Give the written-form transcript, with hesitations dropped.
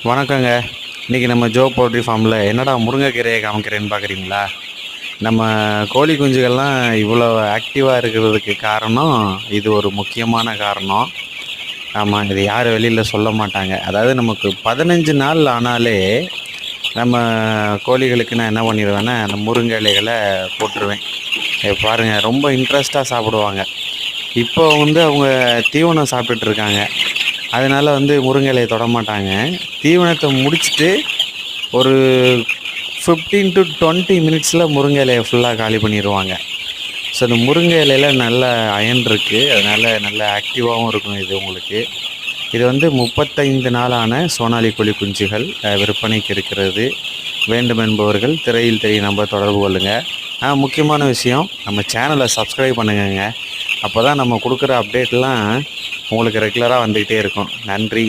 வணக்கங்க. இன்றைக்கி நம்ம ஜோ போல்ட்ரி ஃபார்மில் என்னடா முருங்கைக்கீரையை காமிக்கிறேன்னு பார்க்குறீங்களா? நம்ம கோழி குஞ்சுகள்லாம் இவ்வளோ ஆக்டிவாக இருக்கிறதுக்கு காரணம் இது ஒரு முக்கியமான காரணம். ஆமாம், இது யாரும் வெளியில் சொல்ல மாட்டாங்க. அதாவது நமக்கு 15 நாள் ஆனாலே நம்ம கோழிகளுக்கு நான் என்ன பண்ணிடுவேன்னா அந்த முருங்கை இலைகளை போட்டுருவேன். பாருங்கள், ரொம்ப இன்ட்ரெஸ்ட்டாக சாப்பிடுவாங்க. இப்போ அவங்க தீவனம் சாப்பிட்டுட்ருக்காங்க. அதனால் முருங்கை இலையை தொடமாட்டாங்க. தீவனத்தை முடிச்சுட்டு ஒரு 15 to 20 மினிட்ஸில் முருங்கை இலையை ஃபுல்லாக காலி பண்ணிடுவாங்க. ஸோ இந்த முருங்கை இலையில் நல்ல அயன் இருக்குது, அதனால் நல்ல ஆக்டிவாகவும் இருக்கும். இது உங்களுக்கு இது 35 நாளான சோனாலி கோழி குஞ்சுகள் விற்பனைக்கு இருக்கிறது. வேண்டும் என்பவர்கள் திரையில் தெரிய நம்பர் தொடர்பு கொள்ளுங்கள். முக்கியமான விஷயம், நம்ம சேனலை சப்ஸ்கிரைப் பண்ணுங்கங்க. அப்போ தான் நம்ம கொடுக்குற அப்டேட்லாம் உங்களுக்கு ரெகுலராக வந்துக்கிட்டே இருக்கும். நன்றி.